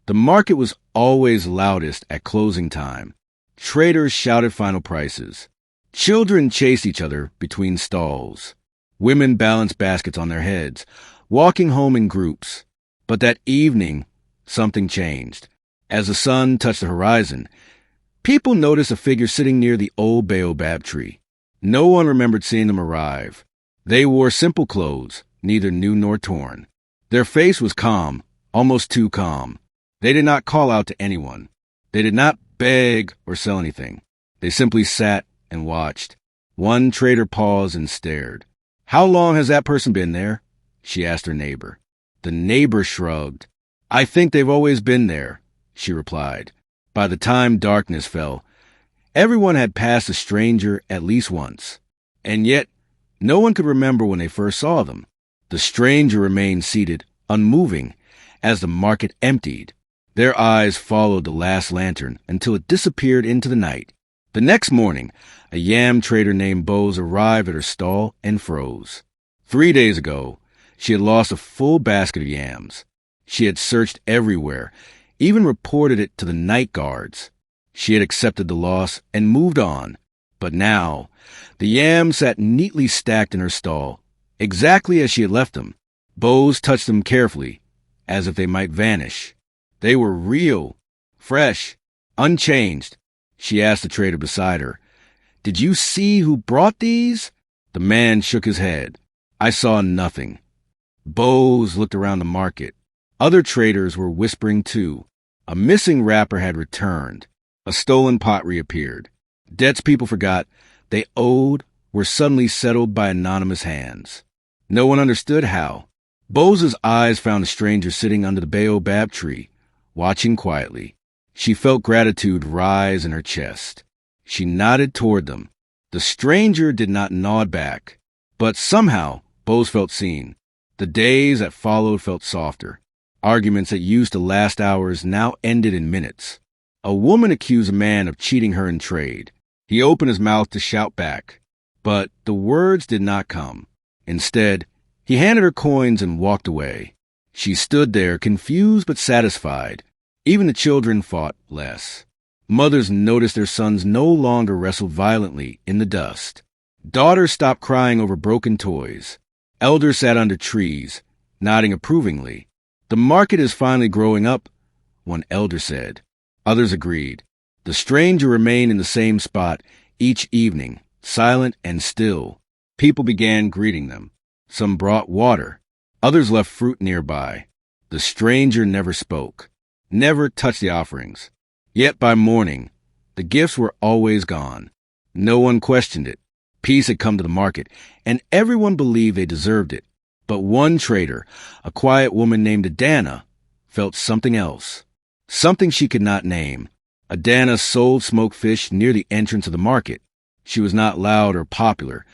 The market was always loudest at closing time. Traders shouted final prices. Children chased each other between stalls. Women balanced baskets on their heads, walking home in groups. But that evening, something changed. As the sun touched the horizon, people noticed a figure sitting near the old baobab tree. No one remembered seeing them arrive. They wore simple clothes, neither new nor torn. Their face was calm, almost too calm. They did not call out to anyone. They did not beg or sell anything. They simply sat and watched. One trader paused and stared. "How long has that person been there?" she asked her neighbor. The neighbor shrugged. "I think they've always been there," she replied. By the time darkness fell, everyone had passed the stranger at least once. And yet, no one could remember when they first saw them. The stranger remained seated, unmoving, as the market emptied. Their eyes followed the last lantern until it disappeared into the night. The next morning, a yam trader named Bose arrived at her stall and froze. 3 days ago, she had lost a full basket of yams. She had searched everywhere, even reported it to the night guards. She had accepted the loss and moved on. But now, the yams sat neatly stacked in her stall, exactly as she had left them. Bose touched them carefully, as if they might vanish. They were real, fresh, unchanged. She asked the trader beside her, "Did you see who brought these?" The man shook his head. "I saw nothing." Bose looked around the market. Other traders were whispering too. A missing wrapper had returned. A stolen pot reappeared. Debts people forgot they owed were suddenly settled by anonymous hands. No one understood how. Bose's eyes found the stranger sitting under the baobab tree, watching quietly. She felt gratitude rise in her chest. She nodded toward them. The stranger did not nod back. But somehow, Bose felt seen. The days that followed felt softer. Arguments that used to last hours now ended in minutes. A woman accused a man of cheating her in trade. He opened his mouth to shout back, but the words did not come. Instead, he handed her coins and walked away. She stood there, confused but satisfied. Even the children fought less. Mothers noticed their sons no longer wrestled violently in the dust. Daughters stopped crying over broken toys. Elders sat under trees, nodding approvingly. "The market is finally growing up," one elder said. Others agreed. The stranger remained in the same spot each evening, silent and still. People began greeting them. Some brought water. Others left fruit nearby. The stranger never spoke, never touched the offerings. Yet by morning, the gifts were always gone. No one questioned it. Peace had come to the market, and everyone believed they deserved it. But one trader, a quiet woman named Adanna, felt something else. Something she could not name. Adanna sold smoked fish near the entrance of the market. She was not loud or popular,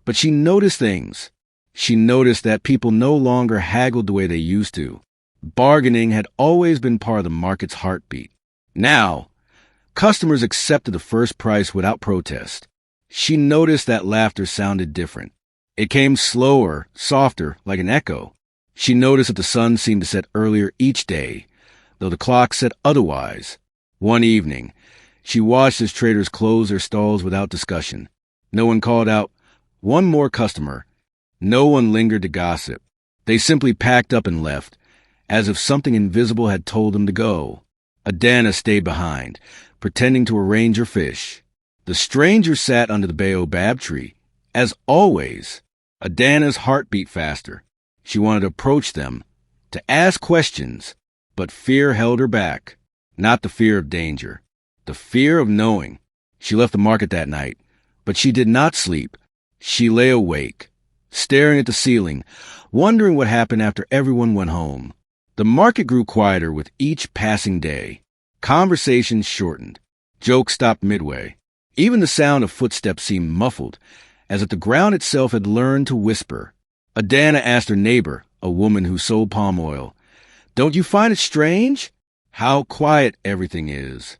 but she noticed things. She noticed that people no longer haggled the way they used to. Bargaining had always been part of the market's heartbeat. Now, customers accepted the first price without protest. She noticed that laughter sounded different. It came slower, softer, like an echo. She noticed that the sun seemed to set earlier each day, though the clock said otherwise. One evening, she watched as traders closed their stalls without discussion. No one called out, "One more customer." No one lingered to gossip. They simply packed up and left, as if something invisible had told them to go. Adanna stayed behind, pretending to arrange her fish. The stranger sat under the baobab tree. As always, Adanna's heart beat faster. She wanted to approach them, to ask questions, but fear held her back. Not the fear of danger, the fear of knowing. She left the market that night, but she did not sleep. She lay awake, staring at the ceiling, wondering what happened after everyone went home. The market grew quieter with each passing day. Conversations shortened. Jokes stopped midway. Even the sound of footsteps seemed muffled, as if the ground itself had learned to whisper. Adanna asked her neighbor, a woman who sold palm oil, "Don't you find it strange? How quiet everything is."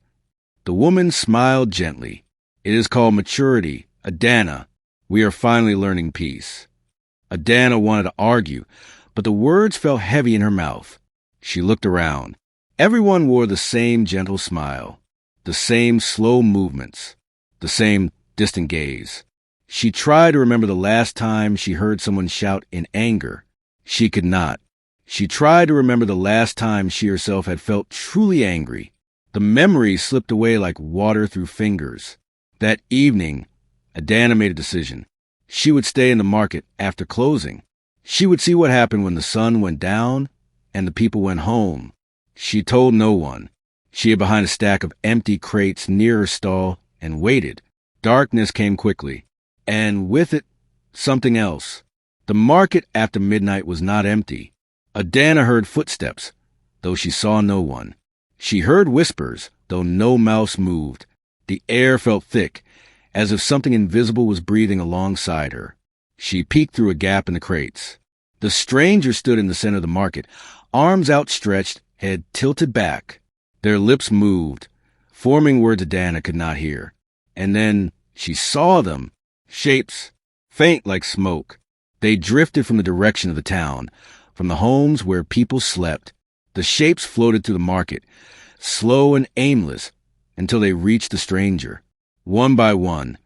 The woman smiled gently. "It is called maturity, Adanna. We are finally learning peace." Adanna wanted to argue, but the words felt heavy in her mouth. She looked around. Everyone wore the same gentle smile, the same slow movements, the same distant gaze. She tried to remember the last time she heard someone shout in anger. She could not. She tried to remember the last time she herself had felt truly angry. The memory slipped away like water through fingers. That evening, Adanna made a decision. She would stay in the market after closing. She would see what happened when the sun went down and the people went home. She told no one. She hid behind a stack of empty crates near her stall and waited. Darkness came quickly, and with it, something else. The market after midnight was not empty. Adanna heard footsteps, though she saw no one. She heard whispers, though no mouse moved. The air felt thick, as if something invisible was breathing alongside her. She peeked through a gap in the crates. The stranger stood in the center of the market, arms outstretched, head tilted back. Their lips moved, forming words Adanna could not hear. And then she saw them, shapes, faint like smoke. They drifted from the direction of the town, from the homes where people slept. The shapes floated through the market, slow and aimless, until they reached the stranger. One by one,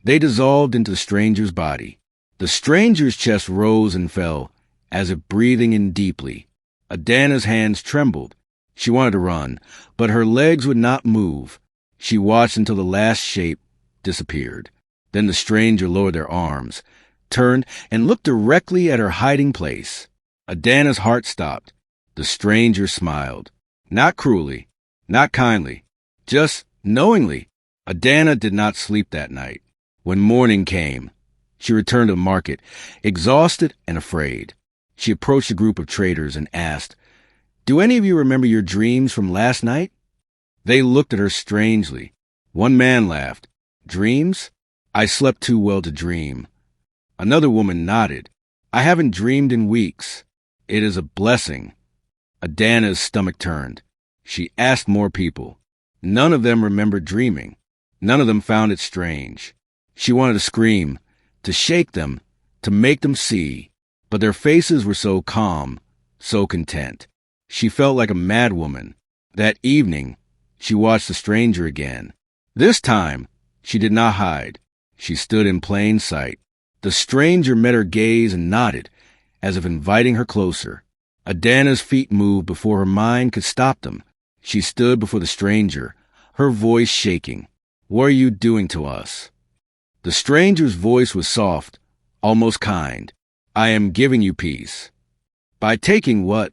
they dissolved into the stranger's body. The stranger's chest rose and fell, as if breathing in deeply. Adanna's hands trembled. She wanted to run, but her legs would not move. She watched until the last shape disappeared. Then the stranger lowered their arms, turned, and looked directly at her hiding place. Adanna's heart stopped. The stranger smiled. Not cruelly, not kindly, just knowingly. Adanna did not sleep that night. When morning came, she returned to the market, exhausted and afraid. She approached a group of traders and asked, "Do any of you remember your dreams from last night?" They looked at her strangely. One man laughed. "Dreams? I slept too well to dream." Another woman nodded. "I haven't dreamed in weeks. It is a blessing." Adanna's stomach turned. She asked more people. None of them remembered dreaming. None of them found it strange. She wanted to scream, to shake them, to make them see. But their faces were so calm, so content. She felt like a madwoman. That evening, she watched the stranger again. This time, she did not hide. She stood in plain sight. The stranger met her gaze and nodded, as if inviting her closer. Adanna's feet moved before her mind could stop them. She stood before the stranger, her voice shaking. "What are you doing to us?" The stranger's voice was soft, almost kind. "I am giving you peace." "By taking what?"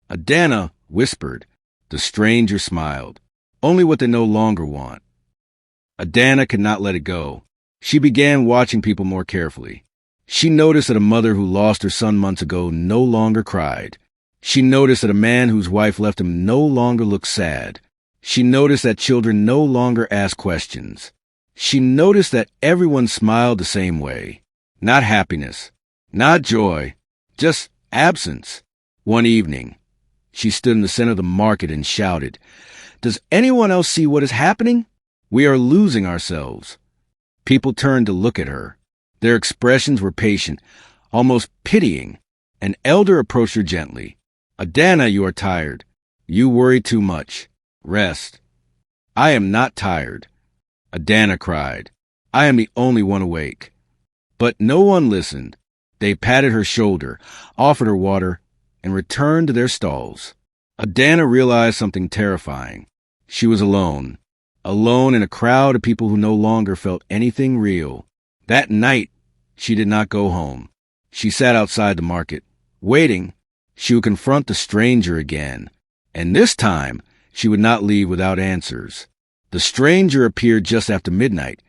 Adanna whispered. The stranger smiled. "Only what they no longer want." Adanna could not let it go. She began watching people more carefully. She noticed that a mother who lost her son months ago no longer cried. She noticed that a man whose wife left him no longer looked sad. She noticed that children no longer asked questions. She noticed that everyone smiled the same way. Not happiness, not joy, just absence. One evening, she stood in the center of the market and shouted, "Does anyone else see what is happening? We are losing ourselves." People turned to look at her. Their expressions were patient, almost pitying. An elder approached her gently. "Adanna, you are tired. You worry too much. Rest." "I am not tired," Adanna cried. "I am the only one awake." But no one listened. They patted her shoulder, offered her water, and returned to their stalls. Adanna realized something terrifying. She was alone. Alone in a crowd of people who no longer felt anything real. That night, she did not go home. She sat outside the market, waiting. She would confront the stranger again. And this time, she would not leave without answers. The stranger appeared just after midnight,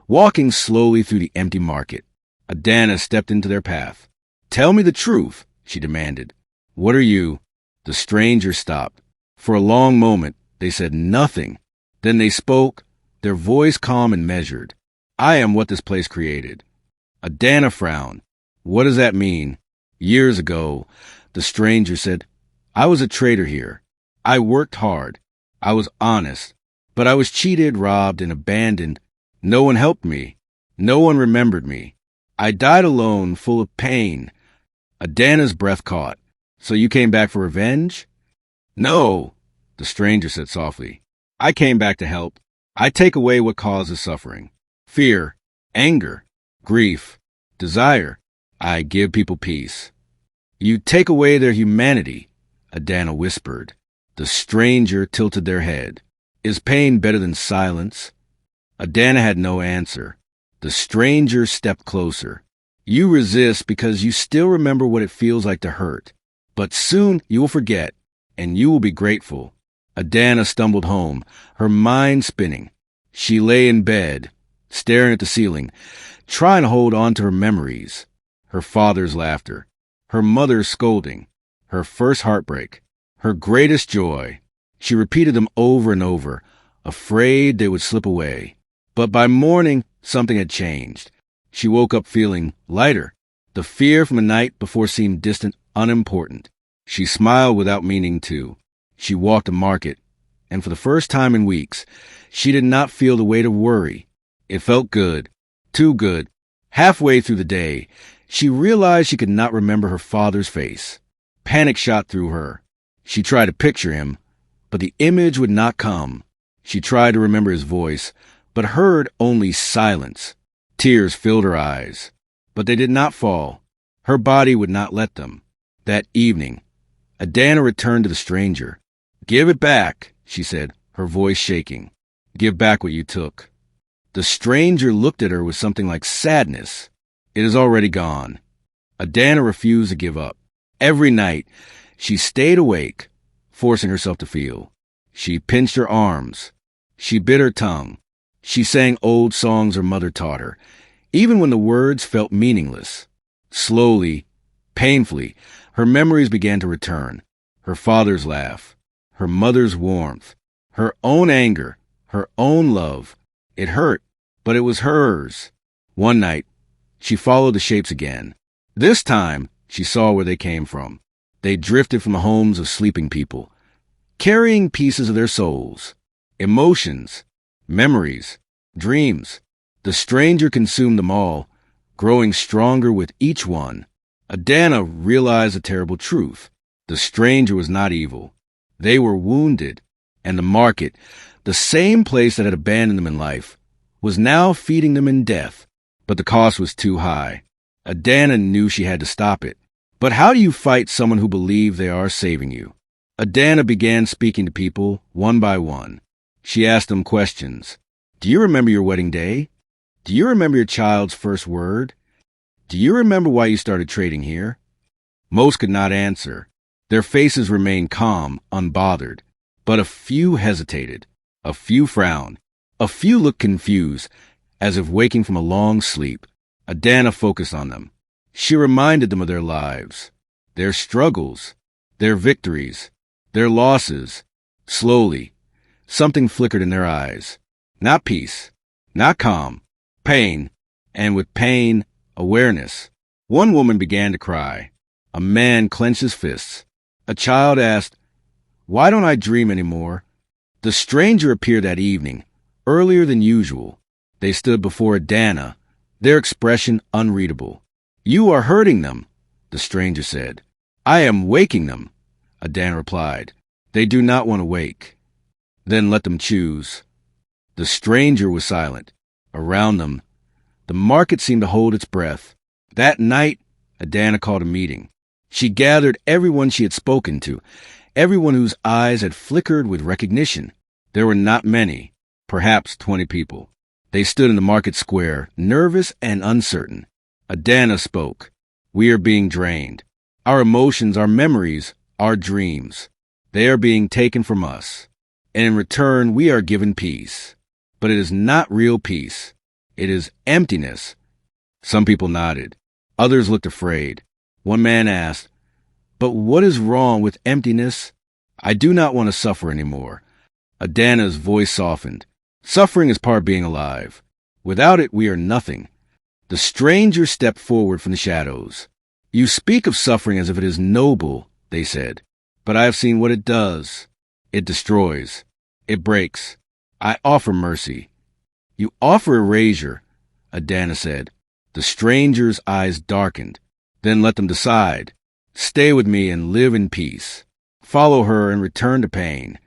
walking slowly through the empty market. Adanna stepped into their path. "Tell me the truth," she demanded. "What are you?" The stranger stopped. For a long moment, they said nothing. Then they spoke, their voice calm and measured. "I am what this place created." Adanna frowned. "What does that mean?" "Years ago," the stranger said, "I was a trader here. I worked hard. I was honest. But I was cheated, robbed, and abandoned. No one helped me. No one remembered me. I died alone, full of pain." Adanna's breath caught. "So you came back for revenge?" "No." The stranger said softly. I came back to help. I take away what causes suffering. Fear, anger, grief, desire. I give people peace. You take away their humanity, Adanna whispered. The stranger tilted their head. Is pain better than silence? Adanna had no answer. The stranger stepped closer. You resist because you still remember what it feels like to hurt. But soon you will forget, and you will be grateful. Adanna stumbled home, her mind spinning. She lay in bed, staring at the ceiling, trying to hold on to her memories. Her father's laughter, her mother's scolding, her first heartbreak, her greatest joy. She repeated them over and over, afraid they would slip away. But by morning, something had changed. She woke up feeling lighter. The fear from the night before seemed distant, unimportant. She smiled without meaning to. She walked the market, and for the first time in weeks, she did not feel the weight of worry. It felt good, too good. Halfway through the day, she realized she could not remember her father's face. Panic shot through her. She tried to picture him, but the image would not come. She tried to remember his voice, but heard only silence. Tears filled her eyes, but they did not fall. Her body would not let them. That evening, Adanna returned to the stranger. Give it back, she said, her voice shaking. Give back what you took. The stranger looked at her with something like sadness. It is already gone. Adanna refused to give up. Every night, she stayed awake, forcing herself to feel. She pinched her arms. She bit her tongue. She sang old songs her mother taught her, even when the words felt meaningless. Slowly, painfully, her memories began to return. Her father's laugh, her mother's warmth, her own anger, her own love. It hurt, but it was hers. One night, she followed the shapes again. This time, she saw where they came from. They drifted from the homes of sleeping people, carrying pieces of their souls, emotions, memories, dreams. The stranger consumed them all, growing stronger with each one. Adanna realized a terrible truth. The stranger was not evil. They were wounded, and the market, the same place that had abandoned them in life, was now feeding them in death. But the cost was too high. Adanna knew she had to stop it. But how do you fight someone who believes they are saving you? Adanna began speaking to people one by one. She asked them questions. Do you remember your wedding day? Do you remember your child's first word? Do you remember why you started trading here? Most could not answer. Their faces remained calm, unbothered. But a few hesitated. A few frowned. A few looked confused, as if waking from a long sleep. Adanna focused on them. She reminded them of their lives, their struggles, their victories, their losses. Slowly, something flickered in their eyes. Not peace, not calm, pain, and with pain, awareness. One woman began to cry. A man clenched his fists. A child asked, Why don't I dream anymore? The stranger appeared that evening, earlier than usual. They stood before Adanna, their expression unreadable. You are hurting them, the stranger said. I am waking them, Adanna replied. They do not want to wake. Then let them choose. The stranger was silent. Around them, the market seemed to hold its breath. That night, Adanna called a meeting. She gathered everyone she had spoken to, everyone whose eyes had flickered with recognition. There were not many, perhaps 20 people. They stood in the market square, nervous and uncertain. Adanna spoke. We are being drained. Our emotions, our memories, our dreams. They are being taken from us. And in return, we are given peace. But it is not real peace. It is emptiness. Some people nodded. Others looked afraid. One man asked, But what is wrong with emptiness? I do not want to suffer anymore. Adanna's voice softened. Suffering is part of being alive. Without it, we are nothing. The stranger stepped forward from the shadows. You speak of suffering as if it is noble, they said. But I have seen what it does. It destroys. It breaks. I offer mercy. You offer erasure, Adanna said. The stranger's eyes darkened. Then let them decide. Stay with me and live in peace. Follow her and return to pain.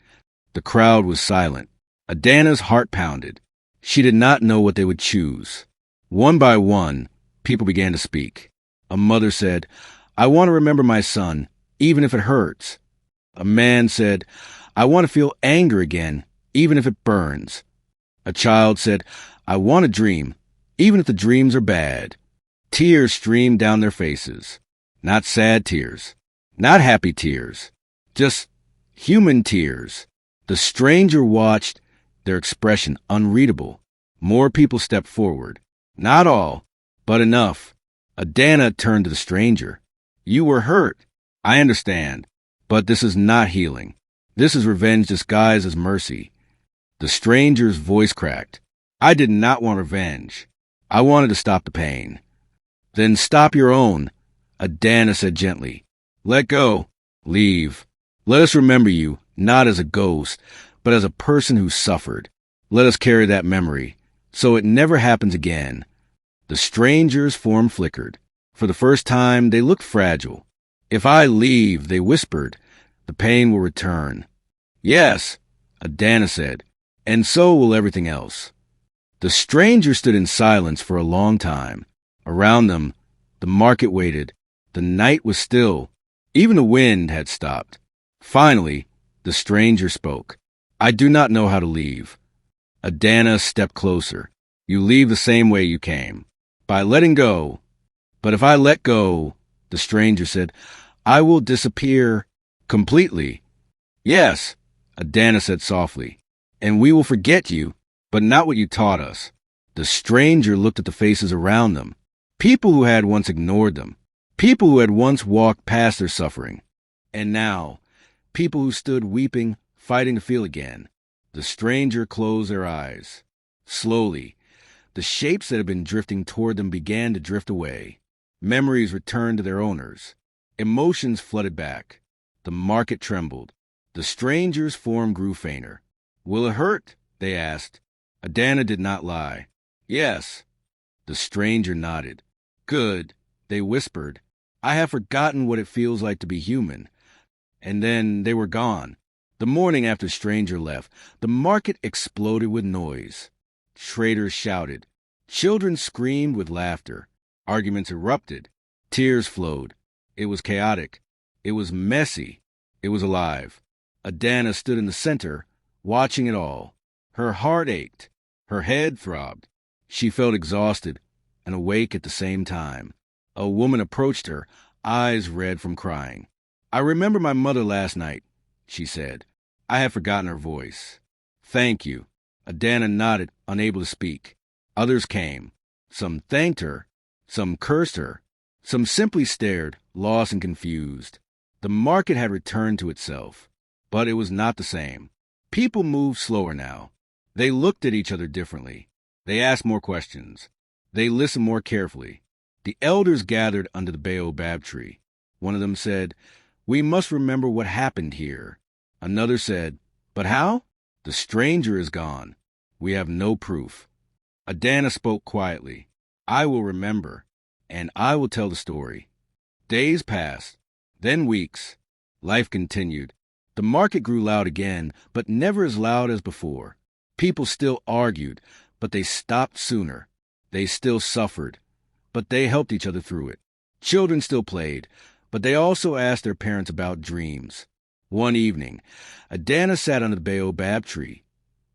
The crowd was silent. Adanna's heart pounded. She did not know what they would choose. One by one, people began to speak. A mother said, "I want to remember my son, even if it hurts." A man said, "I want to feel anger again, even if it burns." A child said, "I want to dream, even if the dreams are bad." Tears streamed down their faces. Not sad tears, not happy tears, just human tears. The stranger watched, their expression unreadable. More people stepped forward. Not all, but enough. Adanna turned to the stranger. "You were hurt. I understand. But this is not healing. This is revenge disguised as mercy." The stranger's voice cracked. "I did not want revenge. I wanted to stop the pain." "Then stop your own," Adanna said gently. "Let go. Leave. Let us remember you, not as a ghost, but as a person who suffered. Let us carry that memory, so it never happens again." The stranger's form flickered. For the first time, they looked fragile. "If I leave," they whispered, "the pain will return." "Yes," Adanna said, "and so will everything else." The stranger stood in silence for a long time. Around them, the market waited. The night was still. Even the wind had stopped. Finally, the stranger spoke. "I do not know how to leave." Adanna stepped closer. "You leave the same way you came, by letting go." "But if I let go," the stranger said, "I will disappear completely." "Yes," Adanna said softly, "and we will forget you, but not what you taught us." The stranger looked at the faces around them. People who had once ignored them. People who had once walked past their suffering. And now, people who stood weeping, fighting to feel again. The stranger closed their eyes. Slowly, the shapes that had been drifting toward them began to drift away. Memories returned to their owners. Emotions flooded back. The market trembled. The stranger's form grew fainter. "Will it hurt?" they asked. Adanna did not lie. "Yes." The stranger nodded. "Good," they whispered. "I have forgotten what it feels like to be human." And then they were gone. The morning after the stranger left, the market exploded with noise. Traders shouted. Children screamed with laughter. Arguments erupted. Tears flowed. It was chaotic. It was messy. It was alive. Adanna stood in the center, watching it all. Her heart ached. Her head throbbed. She felt exhausted and awake at the same time. A woman approached her, eyes red from crying. "I remember my mother last night," she said. I had forgotten her voice. "Thank you." Adanna nodded, unable to speak. Others came. Some thanked her. Some cursed her. Some simply stared, lost and confused. The market had returned to itself. But it was not the same. People moved slower now. They looked at each other differently. They asked more questions. They listened more carefully. The elders gathered under the baobab tree. One of them said, "We must remember what happened here." Another said, "But how?" "The stranger is gone. We have no proof." Adanna spoke quietly. "I will remember, and I will tell the story." Days passed, then weeks. Life continued. The market grew loud again, but never as loud as before. People still argued, but they stopped sooner. They still suffered, but they helped each other through it. Children still played, but they also asked their parents about dreams. One evening, Adanna sat under the baobab tree,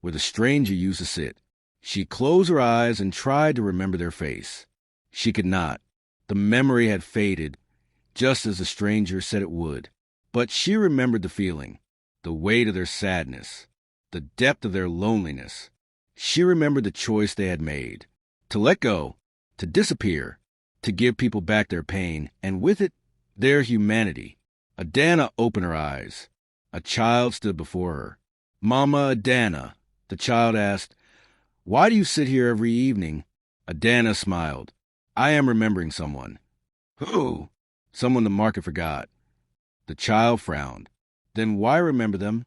where the stranger used to sit. She closed her eyes and tried to remember their face. She could not. The memory had faded, just as the stranger said it would. But she remembered the feeling, the weight of their sadness, the depth of their loneliness. She remembered the choice they had made, to let go, to disappear, to give people back their pain, and with it, their humanity. Adanna opened her eyes. A child stood before her. "Mama Adanna," the child asked, "why do you sit here every evening?" Adanna smiled. "I am remembering someone." "Who?" "Someone the market forgot." The child frowned. "Then why remember them?"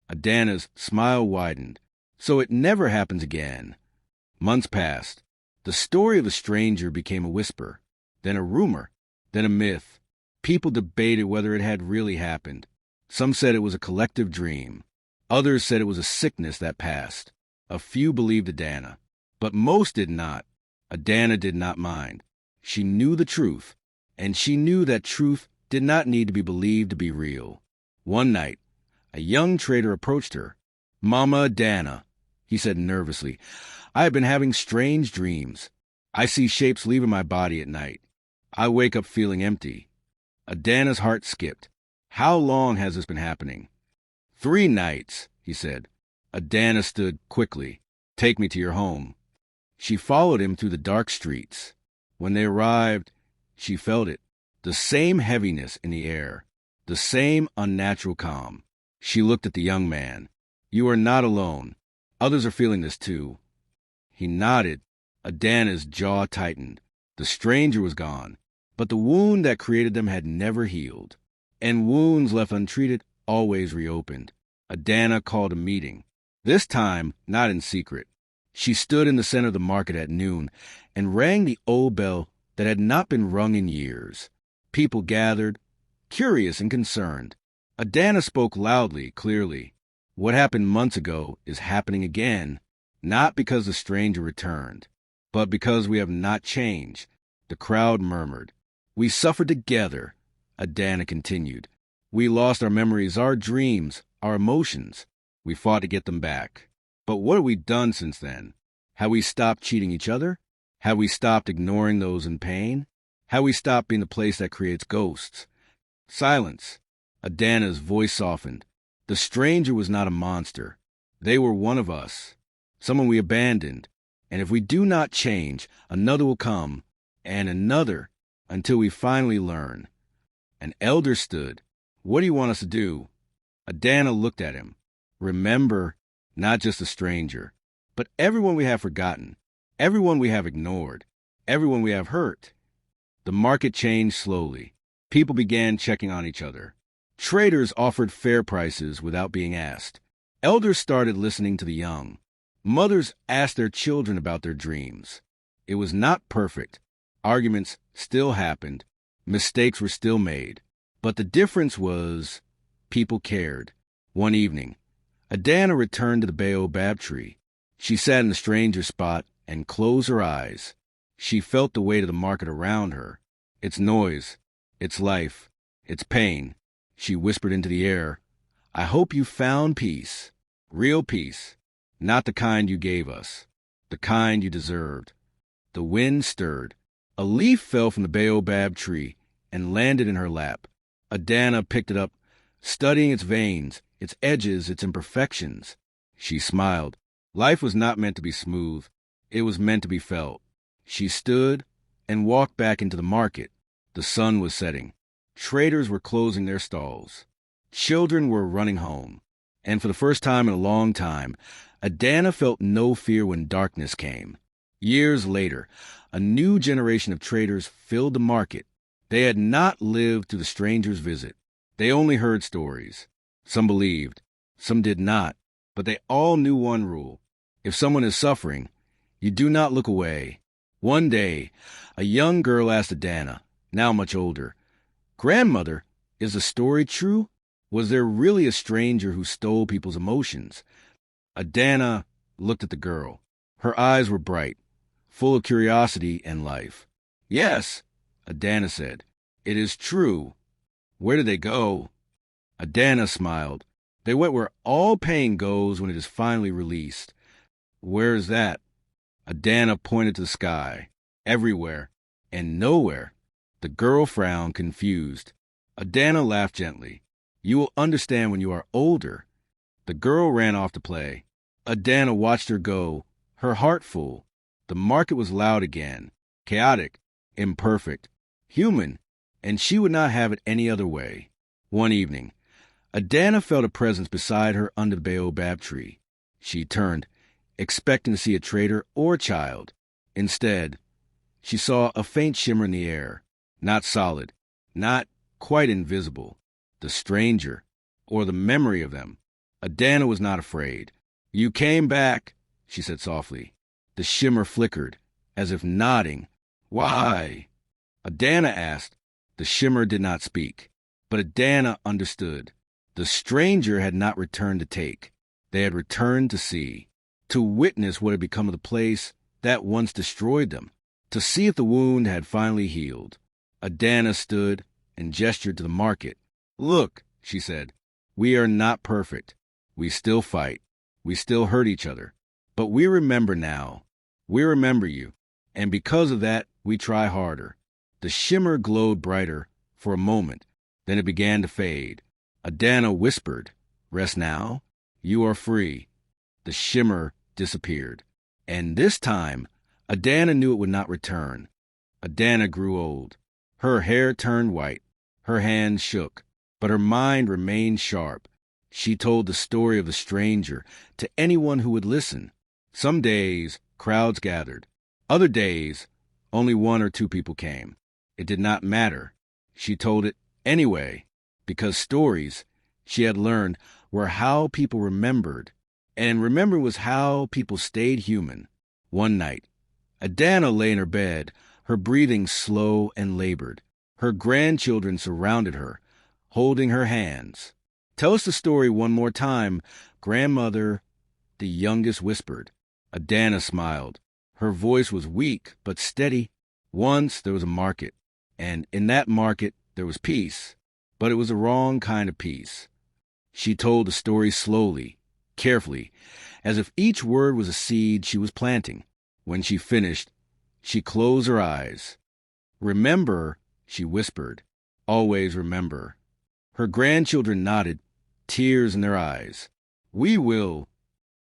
Adanna's smile widened. "So it never happens again." Months passed. The story of the stranger became a whisper, then a rumor, then a myth. People debated whether it had really happened. Some said it was a collective dream. Others said it was a sickness that passed. A few believed Adanna, but most did not. Adanna did not mind. She knew the truth, and she knew that truth did not need to be believed to be real. One night, a young trader approached her. "Mama Adanna," he said nervously, "I have been having strange dreams. I see shapes leaving my body at night. I wake up feeling empty." Adanna's heart skipped. "How long has this been happening?" "3 nights," he said. Adanna stood quickly. "Take me to your home." She followed him through the dark streets. When they arrived, she felt it. The same heaviness in the air. The same unnatural calm. She looked at the young man. "You are not alone. Others are feeling this too." He nodded. Adanna's jaw tightened. The stranger was gone, but the wound that created them had never healed. And wounds left untreated always reopened. Adanna called a meeting. This time, not in secret. She stood in the center of the market at noon and rang the old bell that had not been rung in years. People gathered, curious and concerned. Adanna spoke loudly, clearly. "What happened months ago is happening again, not because the stranger returned, but because we have not changed." The crowd murmured. "We suffered together," Adanna continued. "We lost our memories, our dreams, our emotions. We fought to get them back. But what have we done since then? Have we stopped cheating each other? Have we stopped ignoring those in pain? Have we stopped being the place that creates ghosts?" Silence. Adanna's voice softened. The stranger was not a monster. They were one of us, someone we abandoned. And if we do not change, another will come, and another, until we finally learn. An elder stood. "What do you want us to do?" Adanna looked at him. "Remember, not just a stranger, but everyone we have forgotten, everyone we have ignored, everyone we have hurt." The market changed slowly. People began checking on each other. Traders offered fair prices without being asked. Elders started listening to the young. Mothers asked their children about their dreams. It was not perfect. Arguments still happened. Mistakes were still made. But the difference was people cared. One evening, Adanna returned to the baobab tree. She sat in the stranger's spot and closed her eyes. She felt the weight of the market around her, its noise, its life, its pain. She whispered into the air, "I hope you found peace, real peace, not the kind you gave us, the kind you deserved." The wind stirred. A leaf fell from the baobab tree and landed in her lap. Adanna picked it up, studying its veins, its edges, its imperfections. She smiled. Life was not meant to be smooth. It was meant to be felt. She stood and walked back into the market. The sun was setting. Traders were closing their stalls. Children were running home. And for the first time in a long time, Adanna felt no fear when darkness came. Years later, a new generation of traders filled the market. They had not lived through the stranger's visit. They only heard stories. Some believed, some did not, but they all knew one rule. If someone is suffering, you do not look away. One day, a young girl asked Adanna, now much older, "Grandmother, is the story true? Was there really a stranger who stole people's emotions?" Adanna looked at the girl. Her eyes were bright, full of curiosity and life. "Yes," Adanna said, "it is true." "Where did they go?" Adanna smiled. "They went where all pain goes when it is finally released." "Where is that?" Adanna pointed to the sky. "Everywhere and nowhere." The girl frowned, confused. Adanna laughed gently. "You will understand when you are older." The girl ran off to play. Adanna watched her go, her heart full. The market was loud again, chaotic, imperfect, human, and she would not have it any other way. One evening, Adanna felt a presence beside her under the baobab tree. She turned, expecting to see a trader or a child. Instead, she saw a faint shimmer in the air, not solid, not quite invisible. The stranger, or the memory of them. Adanna was not afraid. "You came back," she said softly. The shimmer flickered, as if nodding. "Why?" Adanna asked. The shimmer did not speak, but Adanna understood. The stranger had not returned to take. They had returned to see, to witness what had become of the place that once destroyed them, to see if the wound had finally healed. Adanna stood and gestured to the market. "Look," she said, "we are not perfect. We still fight. We still hurt each other. But we remember now. We remember you. And because of that, we try harder." The shimmer glowed brighter for a moment. Then it began to fade. Adanna whispered, "Rest now. You are free." The shimmer disappeared. And this time, Adanna knew it would not return. Adanna grew old. Her hair turned white. Her hands shook. But her mind remained sharp. She told the story of the stranger to anyone who would listen. Some days, crowds gathered. Other days, only one or two people came. It did not matter. She told it anyway, because stories, she had learned, were how people remembered. And remembering was how people stayed human. One night, Adanna lay in her bed, her breathing slow and labored. Her grandchildren surrounded her, holding her hands. "Tell us the story one more time," grandmother, the youngest, whispered. Adanna smiled. Her voice was weak but steady. "Once there was a market, and in that market there was peace, but it was the wrong kind of peace." She told the story slowly, carefully, as if each word was a seed she was planting. When she finished, she closed her eyes. "Remember," she whispered, "always remember." Her grandchildren nodded, tears in their eyes. "We will."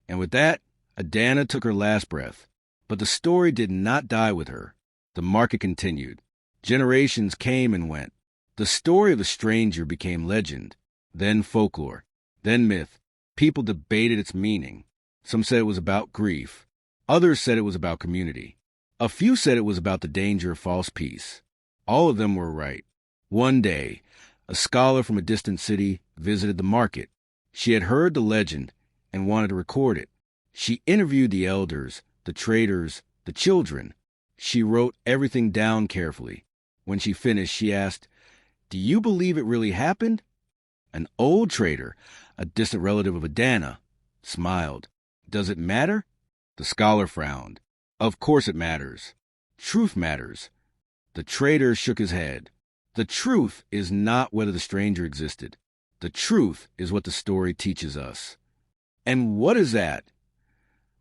And with that, Adanna took her last breath. But the story did not die with her. The market continued. Generations came and went. The story of the stranger became legend, then folklore, then myth. People debated its meaning. Some said it was about grief. Others said it was about community. A few said it was about the danger of false peace. All of them were right. One day, a scholar from a distant city visited the market. She had heard the legend and wanted to record it. She interviewed the elders, the traders, the children. She wrote everything down carefully. When she finished, she asked, "Do you believe it really happened?" An old trader, a distant relative of Adanna, smiled. "Does it matter?" The scholar frowned. "Of course it matters. Truth matters." The trader shook his head. "The truth is not whether the stranger existed. The truth is what the story teaches us." "And what is that?"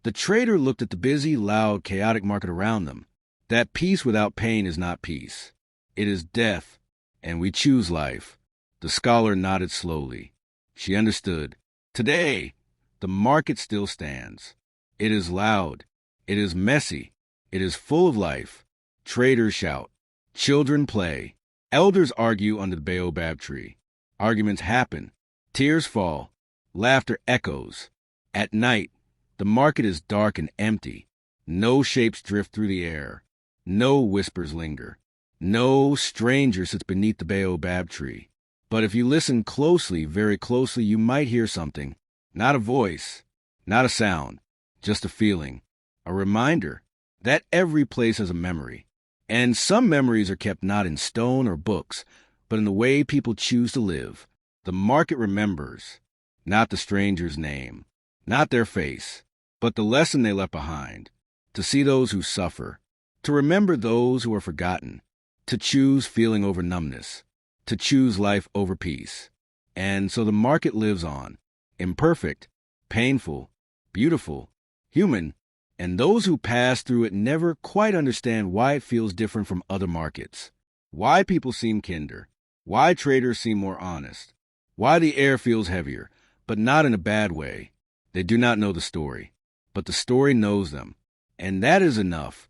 The trader looked at the busy, loud, chaotic market around them. "That peace without pain is not peace. It is death, and we choose life." The scholar nodded slowly. She understood. Today, the market still stands. It is loud. It is messy. It is full of life. Traders shout. Children play. Elders argue under the baobab tree. Arguments happen. Tears fall. Laughter echoes. At night, the market is dark and empty. No shapes drift through the air. No whispers linger. No stranger sits beneath the baobab tree. But if you listen closely, very closely, you might hear something. Not a voice, not a sound, just a feeling, a reminder that every place has a memory. And some memories are kept not in stone or books, but in the way people choose to live. The market remembers, not the stranger's name, not their face, but the lesson they left behind. To see those who suffer, to remember those who are forgotten, to choose feeling over numbness, to choose life over peace. And so the market lives on, imperfect, painful, beautiful, human, and those who pass through it never quite understand why it feels different from other markets, why people seem kinder, why traders seem more honest, why the air feels heavier, but not in a bad way. They do not know the story, but the story knows them, and that is enough.